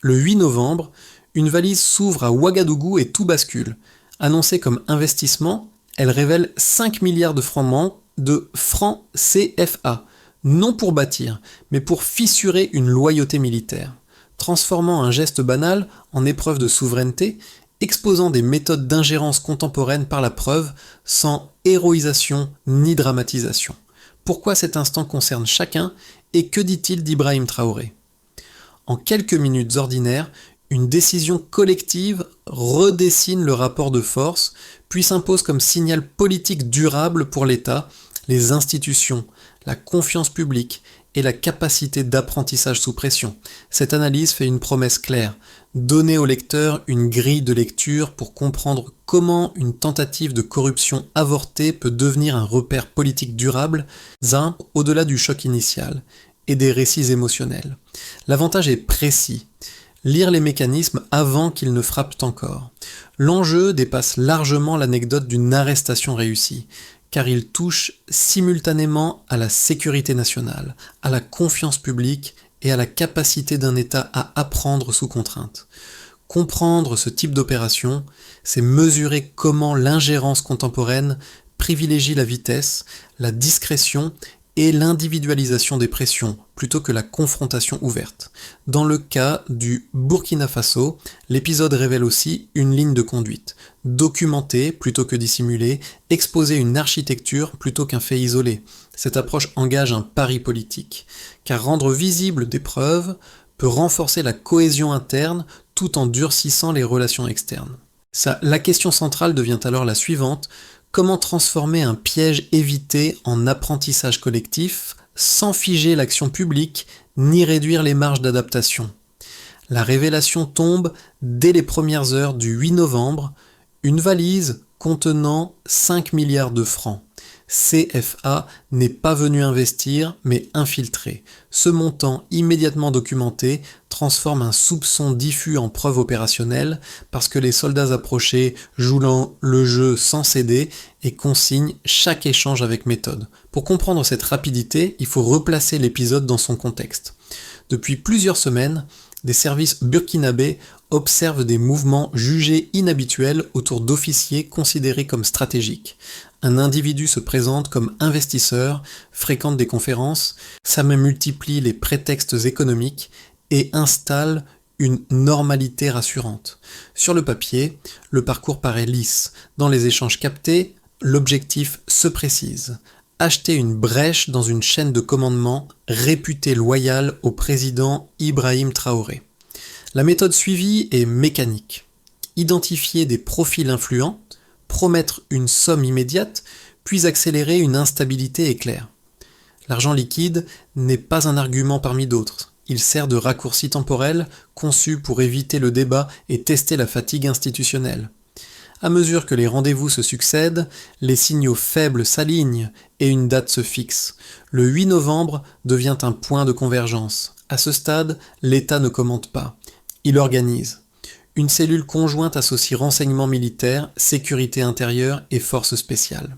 Le 8 novembre, une valise s'ouvre à Ouagadougou et tout bascule. Annoncée comme investissement, elle révèle 5 milliards de francs CFA, non pour bâtir, mais pour fissurer une loyauté militaire, transformant un geste banal en épreuve de souveraineté, exposant des méthodes d'ingérence contemporaine par la preuve, sans héroïsation ni dramatisation. Pourquoi cet instant concerne chacun et que dit-il d'Ibrahim Traoré ? En quelques minutes ordinaires, une décision collective redessine le rapport de force, puis s'impose comme signal politique durable pour l'État, les institutions, la confiance publique et la capacité d'apprentissage sous pression. Cette analyse fait une promesse claire, donner au lecteur une grille de lecture pour comprendre comment une tentative de corruption avortée peut devenir un repère politique durable, au-delà du choc initial et des récits émotionnels. L'avantage est précis. Lire les mécanismes avant qu'ils ne frappent encore. L'enjeu dépasse largement l'anecdote d'une arrestation réussie, car il touche simultanément à la sécurité nationale, à la confiance publique et à la capacité d'un État à apprendre sous contrainte. Comprendre ce type d'opération, c'est mesurer comment l'ingérence contemporaine privilégie la vitesse, la discrétion et l'individualisation des pressions, plutôt que la confrontation ouverte. Dans le cas du Burkina Faso, l'épisode révèle aussi une ligne de conduite. Documenter plutôt que dissimuler, exposer une architecture plutôt qu'un fait isolé. Cette approche engage un pari politique, car rendre visible des preuves peut renforcer la cohésion interne tout en durcissant les relations externes. La question centrale devient alors la suivante: comment transformer un piège évité en apprentissage collectif sans figer l'action publique ni réduire les marges d'adaptation? La révélation tombe dès les premières heures du 8 novembre, une valise contenant 5 milliards de francs. CFA n'est pas venu investir, mais infiltrer. Ce montant immédiatement documenté transforme un soupçon diffus en preuve opérationnelle parce que les soldats approchés jouent le jeu sans céder et consignent chaque échange avec méthode. Pour comprendre cette rapidité, il faut replacer l'épisode dans son contexte. Depuis plusieurs semaines, des services burkinabés observent des mouvements jugés inhabituels autour d'officiers considérés comme stratégiques. Un individu se présente comme investisseur, fréquente des conférences, ça même multiplie les prétextes économiques et installe une normalité rassurante. Sur le papier, le parcours paraît lisse. Dans les échanges captés, l'objectif se précise. Acheter une brèche dans une chaîne de commandement réputée loyale au président Ibrahim Traoré. La méthode suivie est mécanique. Identifier des profils influents, promettre une somme immédiate, puis accélérer une instabilité éclair. L'argent liquide n'est pas un argument parmi d'autres. Il sert de raccourci temporel conçu pour éviter le débat et tester la fatigue institutionnelle. À mesure que les rendez-vous se succèdent, les signaux faibles s'alignent et une date se fixe. Le 8 novembre devient un point de convergence. À ce stade, l'État ne commente pas. Il organise. Une cellule conjointe associe renseignements militaires, sécurité intérieure et forces spéciales.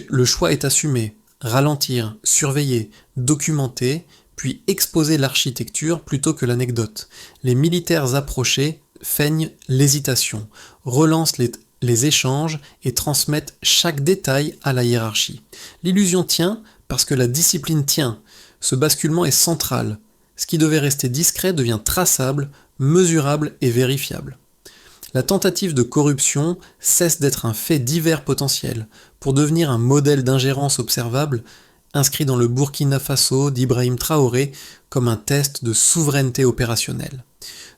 Le choix est assumé. Ralentir, surveiller, documenter, puis exposer l'architecture plutôt que l'anecdote. Les militaires approchés feignent l'hésitation, relancent les échanges et transmettent chaque détail à la hiérarchie. L'illusion tient parce que la discipline tient. Ce basculement est central. Ce qui devait rester discret devient traçable, mesurable et vérifiable. La tentative de corruption cesse d'être un fait divers potentiel pour devenir un modèle d'ingérence observable inscrit dans le Burkina Faso d'Ibrahim Traoré comme un test de souveraineté opérationnelle.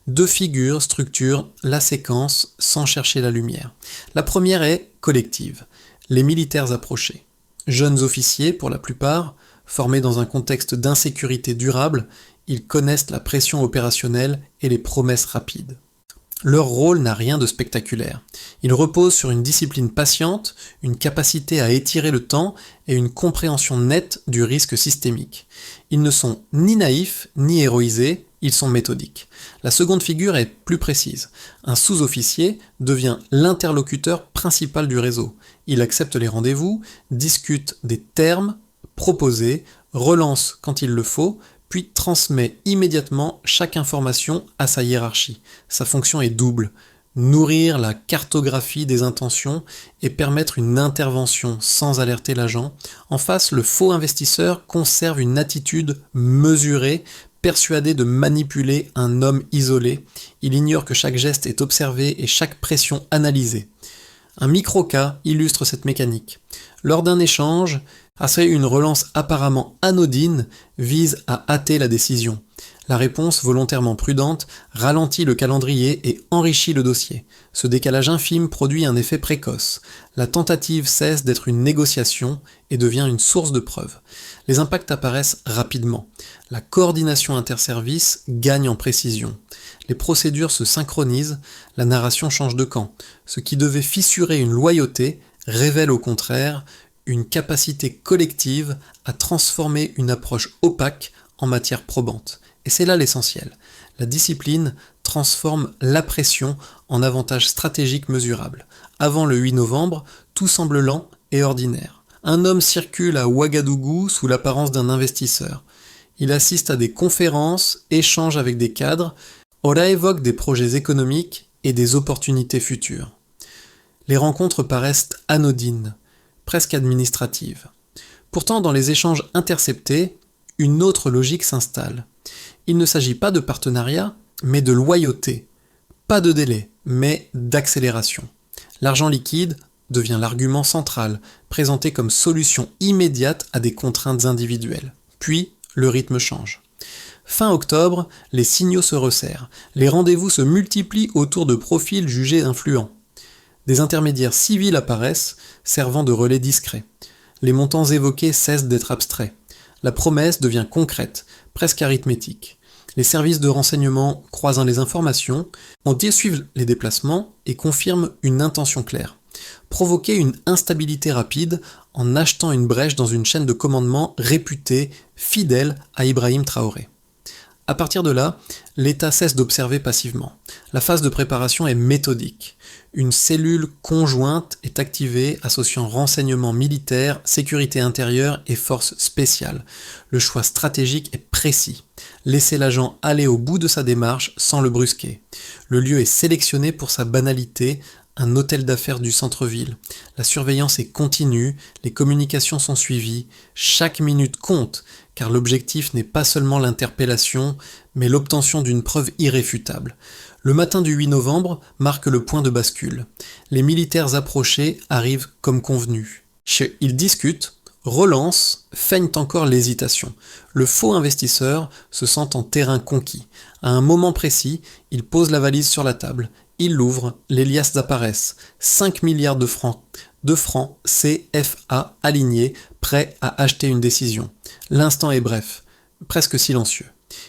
Deux figures structurent la séquence sans chercher la lumière. La première est collective, les militaires approchés. Jeunes officiers, pour la plupart, formés dans un contexte d'insécurité durable, ils connaissent la pression opérationnelle et les promesses rapides. Leur rôle n'a rien de spectaculaire. Il repose sur une discipline patiente, une capacité à étirer le temps et une compréhension nette du risque systémique. Ils ne sont ni naïfs ni héroïsés, ils sont méthodiques. La seconde figure est plus précise. Un sous-officier devient l'interlocuteur principal du réseau. Il accepte les rendez-vous, discute des termes proposés, relance quand il le faut, puis transmet immédiatement chaque information à sa hiérarchie. Sa fonction est double: nourrir la cartographie des intentions et permettre une intervention sans alerter l'agent. En face, le faux investisseur conserve une attitude mesurée, persuadé de manipuler un homme isolé. Il ignore que chaque geste est observé et chaque pression analysée. Un micro-cas illustre cette mécanique. Lors d'un échange, une relance apparemment anodine vise à hâter la décision. La réponse, volontairement prudente, ralentit le calendrier et enrichit le dossier. Ce décalage infime produit un effet précoce. La tentative cesse d'être une négociation et devient une source de preuves. Les impacts apparaissent rapidement. La coordination interservices gagne en précision. Les procédures se synchronisent, la narration change de camp. Ce qui devait fissurer une loyauté révèle au contraire une capacité collective à transformer une approche opaque en matière probante. Et c'est là l'essentiel. La discipline transforme la pression en avantage stratégique mesurable. Avant le 8 novembre, tout semble lent et ordinaire. Un homme circule à Ouagadougou sous l'apparence d'un investisseur. Il assiste à des conférences, échange avec des cadres. Ora évoque des projets économiques et des opportunités futures. Les rencontres paraissent anodines, presque administratives. Pourtant, dans les échanges interceptés, une autre logique s'installe. Il ne s'agit pas de partenariat, mais de loyauté. Pas de délai, mais d'accélération. L'argent liquide devient l'argument central, présenté comme solution immédiate à des contraintes individuelles. Puis, le rythme change. Fin octobre, les signaux se resserrent. Les rendez-vous se multiplient autour de profils jugés influents. Des intermédiaires civils apparaissent, servant de relais discrets. Les montants évoqués cessent d'être abstraits. La promesse devient concrète, presque arithmétique. Les services de renseignement croisant les informations, suivent les déplacements et confirment une intention claire. Provoquer une instabilité rapide en achetant une brèche dans une chaîne de commandement réputée fidèle à Ibrahim Traoré. À partir de là, l'État cesse d'observer passivement. La phase de préparation est méthodique. Une cellule conjointe est activée associant renseignements militaires, sécurité intérieure et forces spéciales. Le choix stratégique est précis. Laisser l'agent aller au bout de sa démarche sans le brusquer. Le lieu est sélectionné pour sa banalité, un hôtel d'affaires du centre-ville. La surveillance est continue, les communications sont suivies, chaque minute compte, car l'objectif n'est pas seulement l'interpellation, mais l'obtention d'une preuve irréfutable. Le matin du 8 novembre marque le point de bascule. Les militaires approchés arrivent comme convenu. Ils discutent, relancent, feignent encore l'hésitation. Le faux investisseur se sent en terrain conquis. À un moment précis, il pose la valise sur la table. Il l'ouvre, les liasses apparaissent. 5 milliards de francs CFA alignés, prêts à acheter une décision. L'instant est bref, presque silencieux.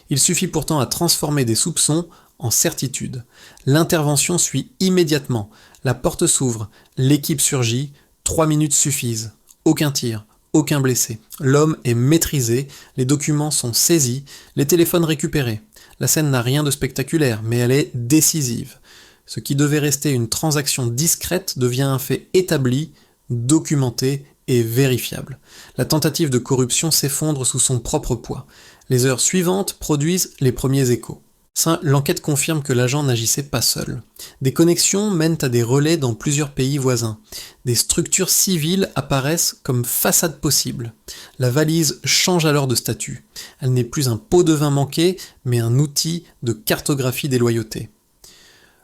Il suffit pourtant à transformer des soupçons en certitude. L'intervention suit immédiatement. La porte s'ouvre, l'équipe surgit, 3 minutes suffisent. Aucun tir, aucun blessé. L'homme est maîtrisé, les documents sont saisis, les téléphones récupérés. La scène n'a rien de spectaculaire, mais elle est décisive. Ce qui devait rester une transaction discrète devient un fait établi, documenté et vérifiable. La tentative de corruption s'effondre sous son propre poids. Les heures suivantes produisent les premiers échos. L'enquête confirme que l'agent n'agissait pas seul. Des connexions mènent à des relais dans plusieurs pays voisins. Des structures civiles apparaissent comme façade possible. La valise change alors de statut. Elle n'est plus un pot de vin manqué, mais un outil de cartographie des loyautés.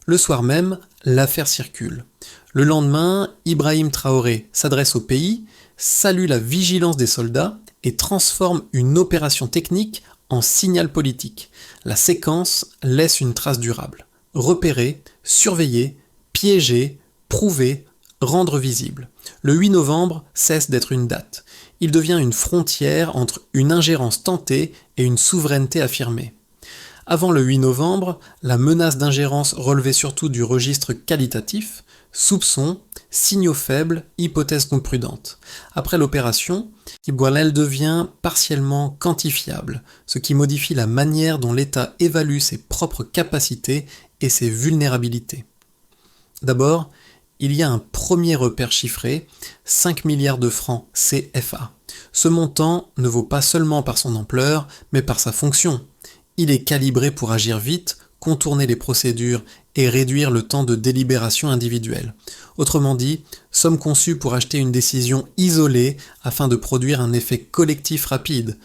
Le soir même, l'affaire circule. Le lendemain, Ibrahim Traoré s'adresse au pays, salue la vigilance des soldats et transforme une opération technique en signal politique. La séquence laisse une trace durable. Repérer, surveiller, piéger, prouver, rendre visible. Le 8 novembre cesse d'être une date. Il devient une frontière entre une ingérence tentée et une souveraineté affirmée. Avant le 8 novembre, la menace d'ingérence relevait surtout du registre qualitatif, soupçons, signaux faibles, hypothèses non prudentes. Après l'opération, elle devient partiellement quantifiable, ce qui modifie la manière dont l'État évalue ses propres capacités et ses vulnérabilités. D'abord, il y a un premier repère chiffré, 5 milliards de francs CFA. Ce montant ne vaut pas seulement par son ampleur, mais par sa fonction. Il est calibré pour agir vite, contourner les procédures et réduire le temps de délibération individuelle. Autrement dit, somme conçue pour acheter une décision isolée afin de produire un effet collectif rapide.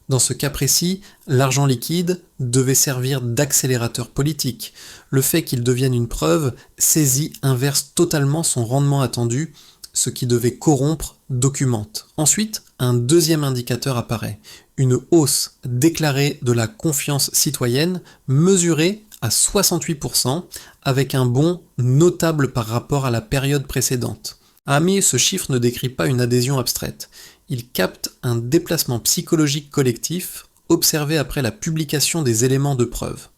Dans ce cas précis, l'argent liquide devait servir d'accélérateur politique. Le fait qu'il devienne une preuve saisie inverse totalement son rendement attendu, ce qui devait corrompre documente. Ensuite, un deuxième indicateur apparaît, une hausse déclarée de la confiance citoyenne mesurée à 68%, avec un bond notable par rapport à la période précédente. Mais ce chiffre ne décrit pas une adhésion abstraite. Il capte un déplacement psychologique collectif observé après la publication des éléments de preuve.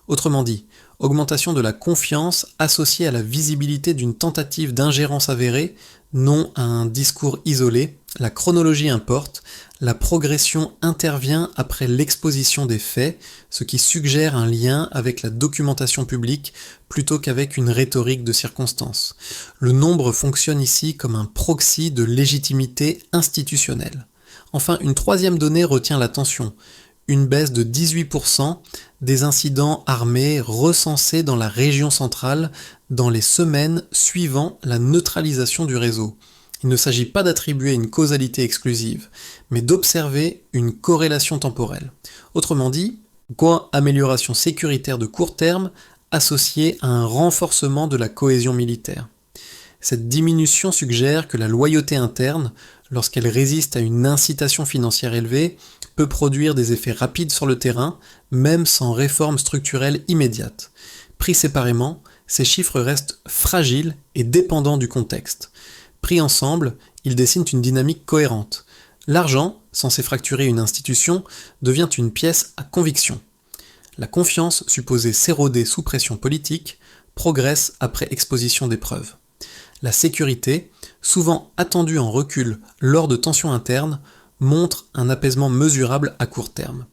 Autrement dit, augmentation de la confiance associée à la visibilité d'une tentative d'ingérence avérée, non à un discours isolé. La chronologie importe, la progression intervient après l'exposition des faits, ce qui suggère un lien avec la documentation publique plutôt qu'avec une rhétorique de circonstance. Le nombre fonctionne ici comme un proxy de légitimité institutionnelle. Enfin, une troisième donnée retient l'attention, une baisse de 18% des incidents armés recensés dans la région centrale dans les semaines suivant la neutralisation du réseau. Il ne s'agit pas d'attribuer une causalité exclusive, mais d'observer une corrélation temporelle. Autrement dit, amélioration sécuritaire de court terme associée à un renforcement de la cohésion militaire. Cette diminution suggère que la loyauté interne, lorsqu'elle résiste à une incitation financière élevée, peut produire des effets rapides sur le terrain, même sans réforme structurelle immédiate. Pris séparément, ces chiffres restent fragiles et dépendants du contexte. Pris ensemble, ils dessinent une dynamique cohérente. L'argent, censé fracturer une institution, devient une pièce à conviction. La confiance, supposée s'éroder sous pression politique, progresse après exposition des preuves. La sécurité, souvent attendue en recul lors de tensions internes, montre un apaisement mesurable à court terme.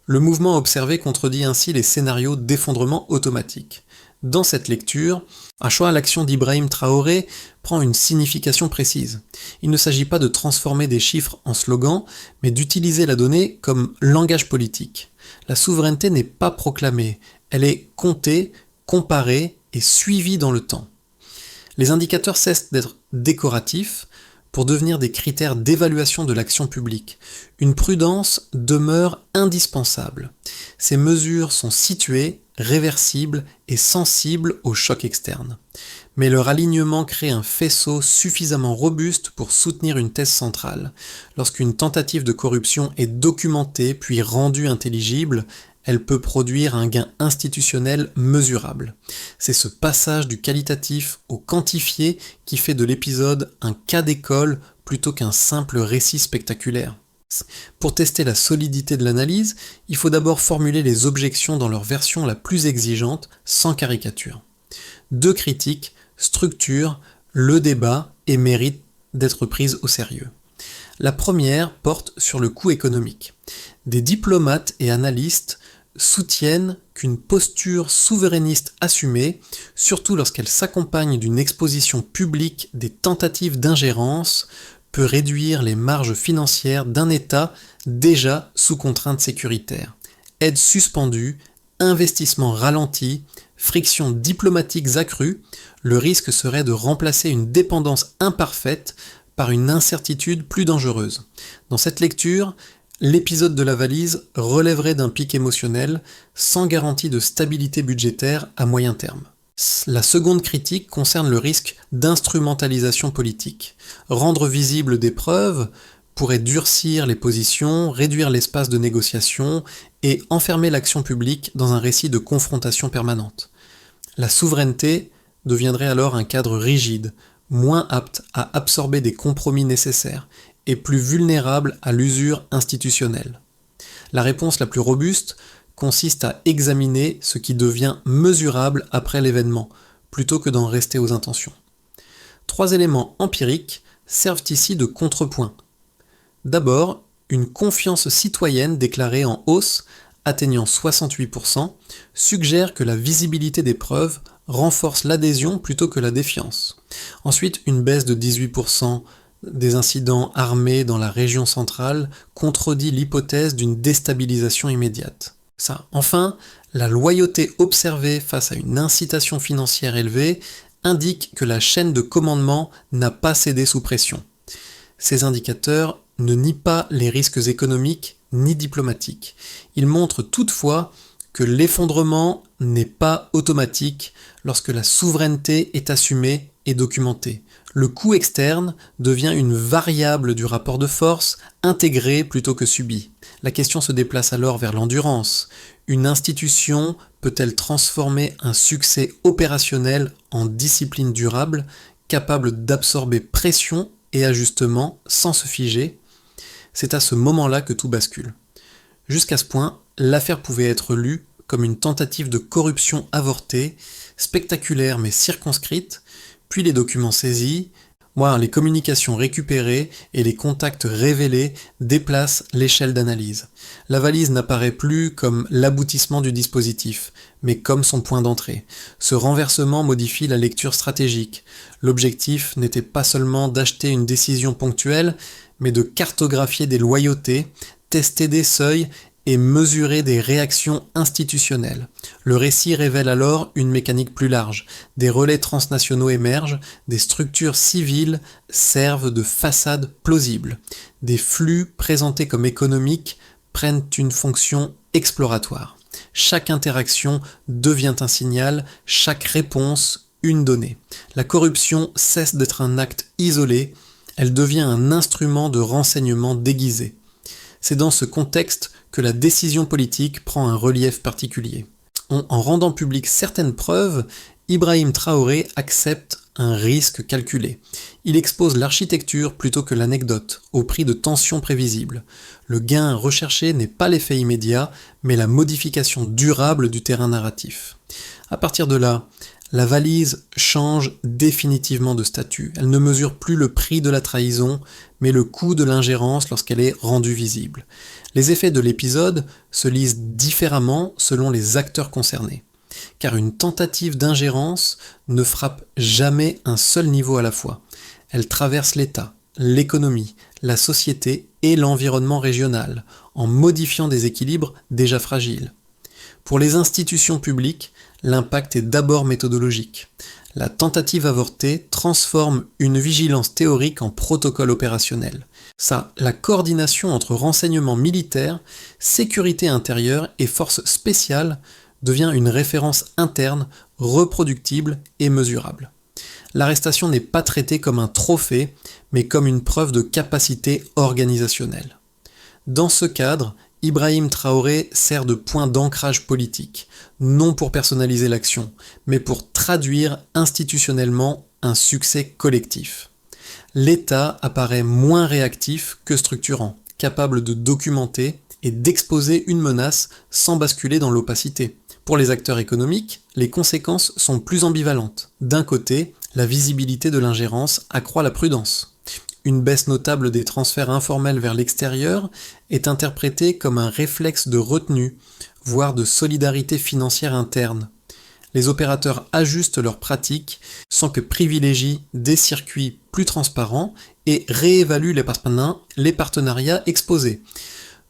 Le mouvement observé contredit ainsi les scénarios d'effondrement automatique. Dans cette lecture, à choix l'action d'Ibrahim Traoré prend une signification précise. Il ne s'agit pas de transformer des chiffres en slogans, mais d'utiliser la donnée comme langage politique. La souveraineté n'est pas proclamée, elle est comptée, comparée et suivie dans le temps. Les indicateurs cessent d'être décoratifs pour devenir des critères d'évaluation de l'action publique. Une prudence demeure indispensable. Ces mesures sont situées, réversibles et sensibles aux chocs externes. Mais leur alignement crée un faisceau suffisamment robuste pour soutenir une thèse centrale. Lorsqu'une tentative de corruption est documentée puis rendue intelligible, elle peut produire un gain institutionnel mesurable. C'est ce passage du qualitatif au quantifié qui fait de l'épisode un cas d'école plutôt qu'un simple récit spectaculaire. Pour tester la solidité de l'analyse, il faut d'abord formuler les objections dans leur version la plus exigeante, sans caricature. Deux critiques structurent le débat et méritent d'être prises au sérieux. La première porte sur le coût économique. Des diplomates et analystes soutiennent qu'une posture souverainiste assumée, surtout lorsqu'elle s'accompagne d'une exposition publique des tentatives d'ingérence, peut réduire les marges financières d'un État déjà sous contrainte sécuritaire. Aide suspendue, investissement ralenti, frictions diplomatiques accrues, le risque serait de remplacer une dépendance imparfaite par une incertitude plus dangereuse. Dans cette lecture, l'épisode de la valise relèverait d'un pic émotionnel sans garantie de stabilité budgétaire à moyen terme. La seconde critique concerne le risque d'instrumentalisation politique. Rendre visibles des preuves pourrait durcir les positions, réduire l'espace de négociation et enfermer l'action publique dans un récit de confrontation permanente. La souveraineté deviendrait alors un cadre rigide, moins apte à absorber des compromis nécessaires et plus vulnérable à l'usure institutionnelle. La réponse la plus robuste consiste à examiner ce qui devient mesurable après l'événement, plutôt que d'en rester aux intentions. Trois éléments empiriques servent ici de contrepoint. D'abord, une confiance citoyenne déclarée en hausse, atteignant 68%, suggère que la visibilité des preuves renforce l'adhésion plutôt que la défiance. Ensuite, une baisse de 18% des incidents armés dans la région centrale contredit l'hypothèse d'une déstabilisation immédiate. Ça. Enfin, la loyauté observée face à une incitation financière élevée indique que la chaîne de commandement n'a pas cédé sous pression. Ces indicateurs ne nient pas les risques économiques ni diplomatiques. Ils montrent toutefois que l'effondrement n'est pas automatique lorsque la souveraineté est assumée et documentée. Le coût externe devient une variable du rapport de force, intégrée plutôt que subie. La question se déplace alors vers l'endurance. Une institution peut-elle transformer un succès opérationnel en discipline durable, capable d'absorber pression et ajustement sans se figer? C'est à ce moment-là que tout bascule. Jusqu'à ce point, l'affaire pouvait être lue comme une tentative de corruption avortée, spectaculaire mais circonscrite, puis les documents saisis, les communications récupérées et les contacts révélés déplacent l'échelle d'analyse. La valise n'apparaît plus comme l'aboutissement du dispositif, mais comme son point d'entrée. Ce renversement modifie la lecture stratégique. L'objectif n'était pas seulement d'acheter une décision ponctuelle, mais de cartographier des loyautés, tester des seuils et mesurer des réactions institutionnelles. Le récit révèle alors une mécanique plus large. Des relais transnationaux émergent, des structures civiles servent de façade plausible. Des flux présentés comme économiques prennent une fonction exploratoire. Chaque interaction devient un signal, chaque réponse une donnée. La corruption cesse d'être un acte isolé, elle devient un instrument de renseignement déguisé. C'est dans ce contexte que la décision politique prend un relief particulier. En rendant publiques certaines preuves, Ibrahim Traoré accepte un risque calculé. Il expose l'architecture plutôt que l'anecdote, au prix de tensions prévisibles. Le gain recherché n'est pas l'effet immédiat, mais la modification durable du terrain narratif. À partir de là, la valise change définitivement de statut. Elle ne mesure plus le prix de la trahison, mais le coût de l'ingérence lorsqu'elle est rendue visible. Les effets de l'épisode se lisent différemment selon les acteurs concernés, car une tentative d'ingérence ne frappe jamais un seul niveau à la fois. Elle traverse l'État, l'économie, la société et l'environnement régional, en modifiant des équilibres déjà fragiles. Pour les institutions publiques, l'impact est d'abord méthodologique. La tentative avortée transforme une vigilance théorique en protocole opérationnel. La coordination entre renseignements militaires, sécurité intérieure et forces spéciales devient une référence interne, reproductible et mesurable. L'arrestation n'est pas traitée comme un trophée, mais comme une preuve de capacité organisationnelle. Dans ce cadre, Ibrahim Traoré sert de point d'ancrage politique, non pour personnaliser l'action, mais pour traduire institutionnellement un succès collectif. L'État apparaît moins réactif que structurant, capable de documenter et d'exposer une menace sans basculer dans l'opacité. Pour les acteurs économiques, les conséquences sont plus ambivalentes. D'un côté, la visibilité de l'ingérence accroît la prudence. Une baisse notable des transferts informels vers l'extérieur est interprétée comme un réflexe de retenue, voire de solidarité financière interne. Les opérateurs ajustent leurs pratiques sans que privilégient des circuits plus transparents et réévaluent les partenariats exposés.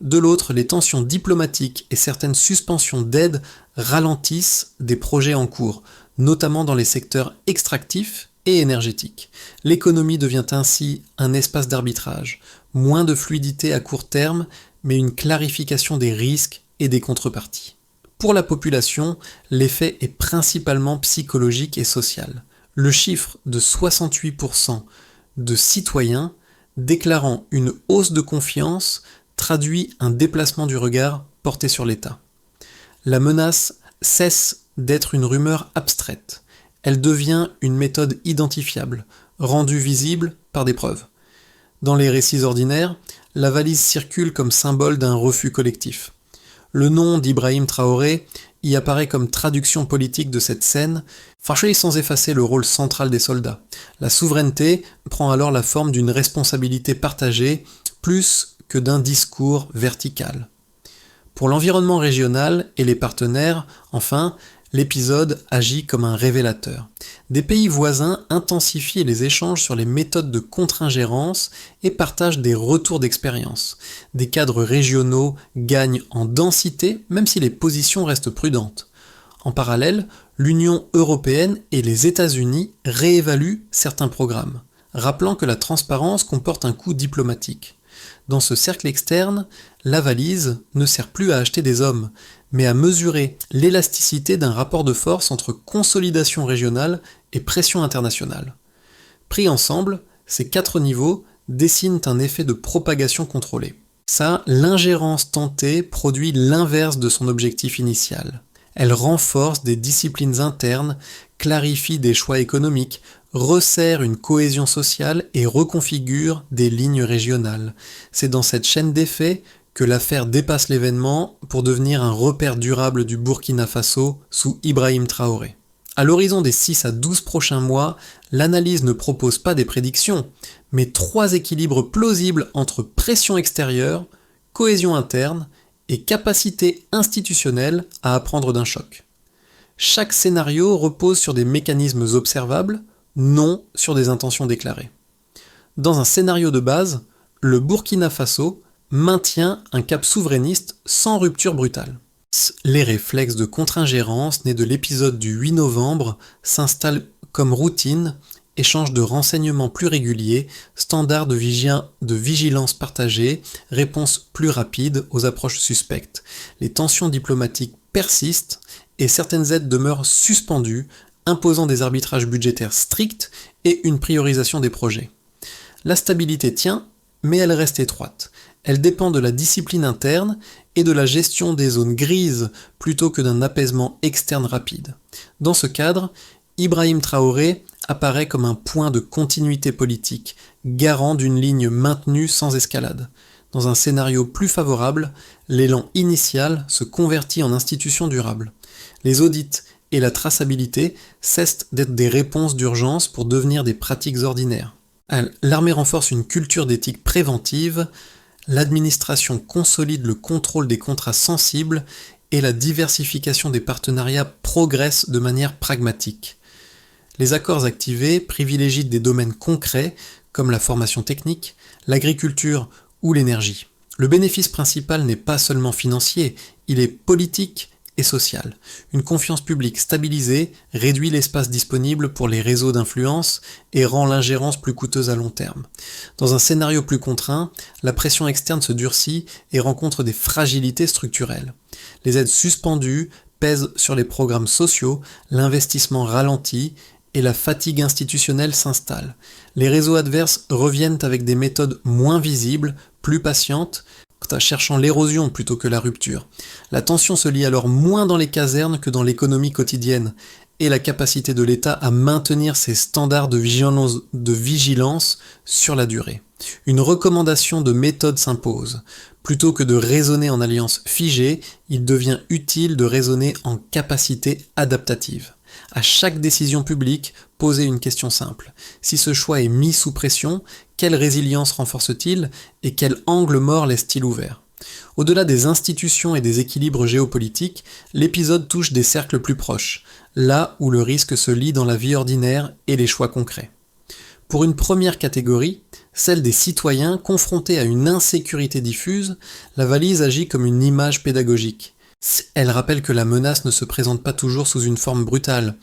De l'autre, les tensions diplomatiques et certaines suspensions d'aide ralentissent des projets en cours, notamment dans les secteurs extractifs et énergétiques. L'économie devient ainsi un espace d'arbitrage, moins de fluidité à court terme, mais une clarification des risques et des contreparties. Pour la population, l'effet est principalement psychologique et social. Le chiffre de 68% de citoyens déclarant une hausse de confiance traduit un déplacement du regard porté sur l'État. La menace cesse d'être une rumeur abstraite. Elle devient une méthode identifiable, rendue visible par des preuves. Dans les récits ordinaires, la valise circule comme symbole d'un refus collectif. Le nom d'Ibrahim Traoré y apparaît comme traduction politique de cette scène, fâchée sans effacer le rôle central des soldats. La souveraineté prend alors la forme d'une responsabilité partagée, plus que d'un discours vertical. Pour l'environnement régional et les partenaires, enfin, L'épisode agit comme un révélateur. Des pays voisins intensifient les échanges sur les méthodes de contre-ingérence et partagent des retours d'expérience. Des cadres régionaux gagnent en densité même si les positions restent prudentes. En parallèle, l'Union européenne et les États-Unis réévaluent certains programmes, rappelant que la transparence comporte un coût diplomatique. Dans ce cercle externe, la valise ne sert plus à acheter des hommes, mais à mesurer l'élasticité d'un rapport de force entre consolidation régionale et pression internationale. Pris ensemble, ces 4 niveaux dessinent un effet de propagation contrôlée. Ça, l'ingérence tentée produit l'inverse de son objectif initial. Elle renforce des disciplines internes, clarifie des choix économiques, resserre une cohésion sociale et reconfigure des lignes régionales. C'est dans cette chaîne d'effets que l'affaire dépasse l'événement pour devenir un repère durable du Burkina Faso sous Ibrahim Traoré. À l'horizon des 6 à 12 prochains mois, l'analyse ne propose pas des prédictions, mais 3 équilibres plausibles entre pression extérieure, cohésion interne et capacité institutionnelle à apprendre d'un choc. Chaque scénario repose sur des mécanismes observables, non sur des intentions déclarées. Dans un scénario de base, le Burkina Faso maintient un cap souverainiste sans rupture brutale. Les réflexes de contre-ingérence nés de l'épisode du 8 novembre s'installent comme routine, échange de renseignements plus réguliers, standards de vigilance partagée, réponses plus rapides aux approches suspectes. Les tensions diplomatiques persistent et certaines aides demeurent suspendues, imposant des arbitrages budgétaires stricts et une priorisation des projets. La stabilité tient, mais elle reste étroite. Elle dépend de la discipline interne et de la gestion des zones grises plutôt que d'un apaisement externe rapide. Dans ce cadre, Ibrahim Traoré apparaît comme un point de continuité politique, garant d'une ligne maintenue sans escalade. Dans un scénario plus favorable, l'élan initial se convertit en institution durable. Les audits et la traçabilité cessent d'être des réponses d'urgence pour devenir des pratiques ordinaires. L'armée renforce une culture d'éthique préventive, l'administration consolide le contrôle des contrats sensibles et la diversification des partenariats progresse de manière pragmatique. Les accords activés privilégient des domaines concrets comme la formation technique, l'agriculture ou l'énergie. Le bénéfice principal n'est pas seulement financier, il est politique et social. Une confiance publique stabilisée réduit l'espace disponible pour les réseaux d'influence et rend l'ingérence plus coûteuse à long terme. Dans un scénario plus contraint, la pression externe se durcit et rencontre des fragilités structurelles. Les aides suspendues pèsent sur les programmes sociaux, l'investissement ralentit et la fatigue institutionnelle s'installe. Les réseaux adverses reviennent avec des méthodes moins visibles, plus patientes, cherchant l'érosion plutôt que la rupture. La tension se lie alors moins dans les casernes que dans l'économie quotidienne, et la capacité de l'État à maintenir ses standards de vigilance sur la durée. Une recommandation de méthode s'impose. Plutôt que de raisonner en alliance figée, il devient utile de raisonner en capacité adaptative. À chaque décision publique, posez une question simple. Si ce choix est mis sous pression, quelle résilience renforce-t-il et quel angle mort laisse-t-il ouvert ? Au-delà des institutions et des équilibres géopolitiques, l'épisode touche des cercles plus proches, là où le risque se lie dans la vie ordinaire et les choix concrets. Pour une première catégorie, celle des citoyens confrontés à une insécurité diffuse, la valise agit comme une image pédagogique. Elle rappelle que la menace ne se présente pas toujours sous une forme brutale.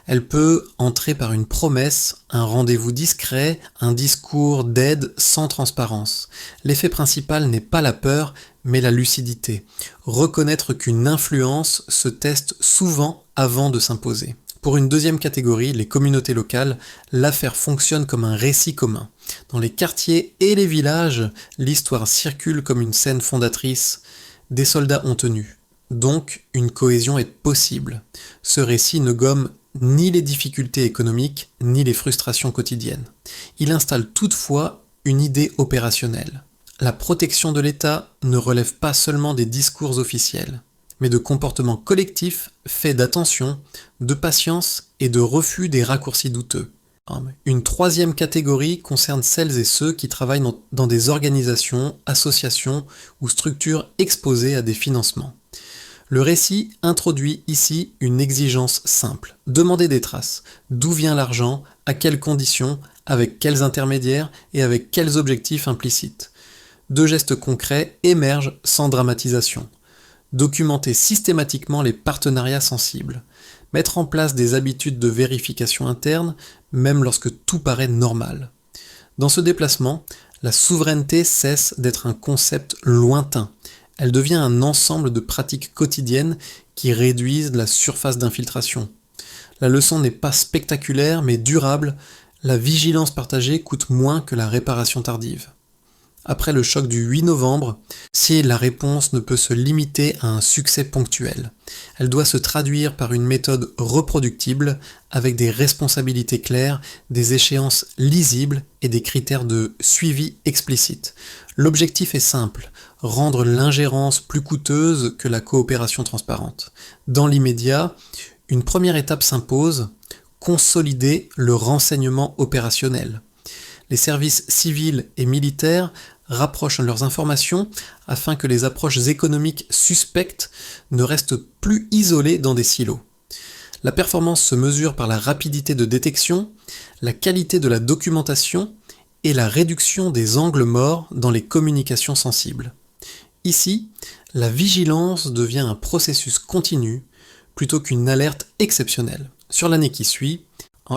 Elle peut entrer par une promesse, un rendez-vous discret, un discours d'aide sans transparence. L'effet principal n'est pas la peur, mais la lucidité. Reconnaître qu'une influence se teste souvent avant de s'imposer. Pour une deuxième catégorie, les communautés locales, l'affaire fonctionne comme un récit commun. Dans les quartiers et les villages, l'histoire circule comme une scène fondatrice. Des soldats ont tenu. Donc, une cohésion est possible. Ce récit ne gomme ni les difficultés économiques, ni les frustrations quotidiennes. Il installe toutefois une idée opérationnelle. La protection de l'État ne relève pas seulement des discours officiels, mais de comportements collectifs faits d'attention, de patience et de refus des raccourcis douteux. Une troisième catégorie concerne celles et ceux qui travaillent dans des organisations, associations ou structures exposées à des financements. Le récit introduit ici une exigence simple. Demander des traces. D'où vient l'argent, à quelles conditions, avec quels intermédiaires et avec quels objectifs implicites. Deux gestes concrets émergent sans dramatisation. Documenter systématiquement les partenariats sensibles. Mettre en place des habitudes de vérification interne, même lorsque tout paraît normal. Dans ce déplacement, la souveraineté cesse d'être un concept lointain. Elle devient un ensemble de pratiques quotidiennes qui réduisent la surface d'infiltration. La leçon n'est pas spectaculaire mais durable. La vigilance partagée coûte moins que la réparation tardive. Après le choc du 8 novembre, si la réponse ne peut se limiter à un succès ponctuel, elle doit se traduire par une méthode reproductible avec des responsabilités claires, des échéances lisibles et des critères de suivi explicites. L'objectif est simple, rendre l'ingérence plus coûteuse que la coopération transparente. Dans l'immédiat, une première étape s'impose, consolider le renseignement opérationnel. Les services civils et militaires rapprochent leurs informations afin que les approches économiques suspectes ne restent plus isolées dans des silos. La performance se mesure par la rapidité de détection, la qualité de la documentation et la réduction des angles morts dans les communications sensibles. Ici, la vigilance devient un processus continu plutôt qu'une alerte exceptionnelle. Sur l'année qui suit,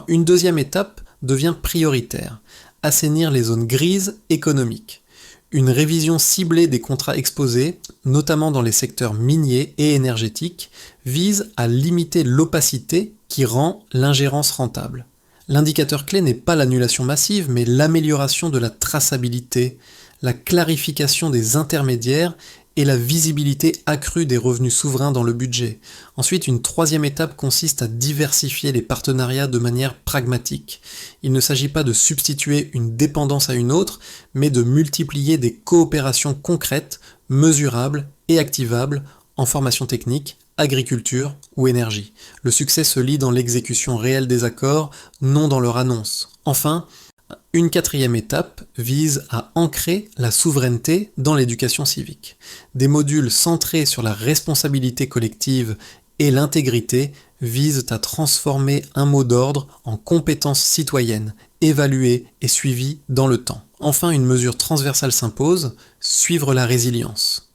une deuxième étape devient prioritaire, assainir les zones grises économiques. Une révision ciblée des contrats exposés, notamment dans les secteurs miniers et énergétiques, vise à limiter l'opacité qui rend l'ingérence rentable. L'indicateur clé n'est pas l'annulation massive, mais l'amélioration de la traçabilité, la clarification des intermédiaires et la visibilité accrue des revenus souverains dans le budget. Ensuite, une troisième étape consiste à diversifier les partenariats de manière pragmatique. Il ne s'agit pas de substituer une dépendance à une autre, mais de multiplier des coopérations concrètes, mesurables et activables en formation technique, agriculture ou énergie. Le succès se lie dans l'exécution réelle des accords, non dans leur annonce. Enfin, une quatrième étape vise à ancrer la souveraineté dans l'éducation civique. Des modules centrés sur la responsabilité collective et l'intégrité visent à transformer un mot d'ordre en compétence citoyenne, évaluée et suivie dans le temps. Enfin, une mesure transversale s'impose, suivre la résilience.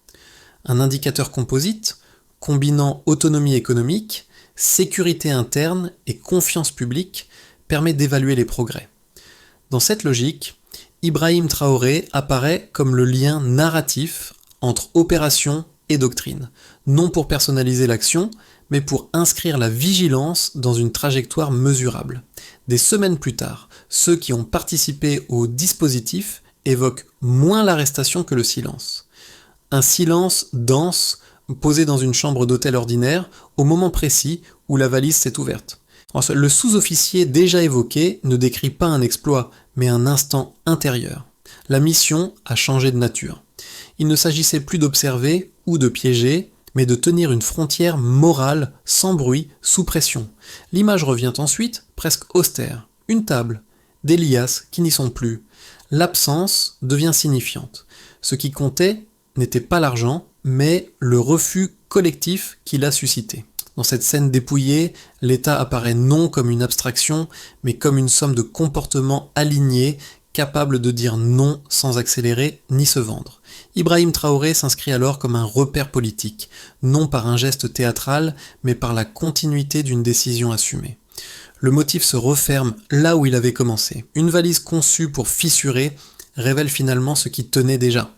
Un indicateur composite, combinant autonomie économique, sécurité interne et confiance publique, permet d'évaluer les progrès. Dans cette logique, Ibrahim Traoré apparaît comme le lien narratif entre opération et doctrine, non pour personnaliser l'action, mais pour inscrire la vigilance dans une trajectoire mesurable. Des semaines plus tard, ceux qui ont participé au dispositif évoquent moins l'arrestation que le silence. Un silence dense, posé dans une chambre d'hôtel ordinaire, au moment précis où la valise s'est ouverte. Le sous-officier déjà évoqué ne décrit pas un exploit, mais un instant intérieur. La mission a changé de nature. Il ne s'agissait plus d'observer ou de piéger, mais de tenir une frontière morale, sans bruit, sous pression. L'image revient ensuite, presque austère. Une table, des liasses qui n'y sont plus. L'absence devient signifiante. Ce qui comptait n'était pas l'argent, mais le refus collectif qui l'a suscité. Dans cette scène dépouillée, l'État apparaît non comme une abstraction, mais comme une somme de comportements alignés, capables de dire non sans accélérer ni se vendre. Ibrahim Traoré s'inscrit alors comme un repère politique, non par un geste théâtral, mais par la continuité d'une décision assumée. Le motif se referme là où il avait commencé. Une valise conçue pour fissurer révèle finalement ce qui tenait déjà.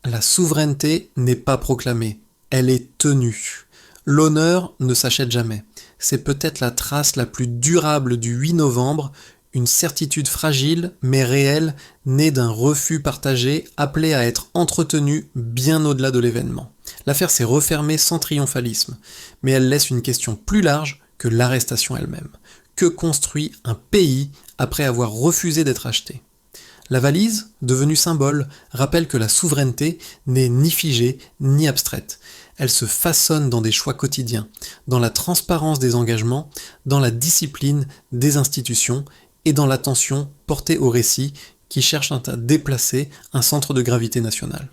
La souveraineté n'est pas proclamée, elle est tenue. L'honneur ne s'achète jamais. C'est peut-être la trace la plus durable du 8 novembre, une certitude fragile mais réelle, née d'un refus partagé, appelé à être entretenu bien au-delà de l'événement. L'affaire s'est refermée sans triomphalisme, mais elle laisse une question plus large que l'arrestation elle-même. Que construit un pays après avoir refusé d'être acheté ? La valise, devenue symbole, rappelle que la souveraineté n'est ni figée ni abstraite. Elle se façonne dans des choix quotidiens, dans la transparence des engagements, dans la discipline des institutions et dans l'attention portée au récit qui cherche à déplacer un centre de gravité national.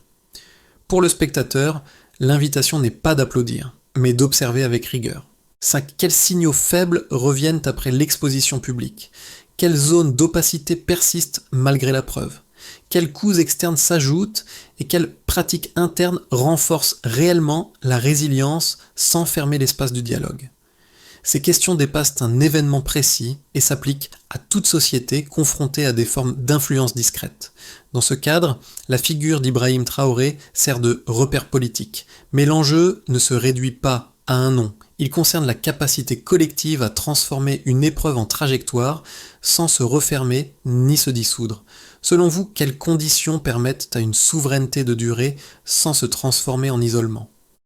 Pour le spectateur, l'invitation n'est pas d'applaudir, mais d'observer avec rigueur. 5. Quels signaux faibles reviennent après l'exposition publique? Quelles zones d'opacité persistent malgré la preuve? Quelles causes externes s'ajoutent et quelles pratiques internes renforcent réellement la résilience sans fermer l'espace du dialogue? Ces questions dépassent un événement précis et s'appliquent à toute société confrontée à des formes d'influence discrètes. Dans ce cadre, la figure d'Ibrahim Traoré sert de repère politique, mais l'enjeu ne se réduit pas à un nom. Il concerne la capacité collective à transformer une épreuve en trajectoire sans se refermer ni se dissoudre. Selon vous, quelles conditions permettent à une souveraineté de durer sans se transformer en isolement?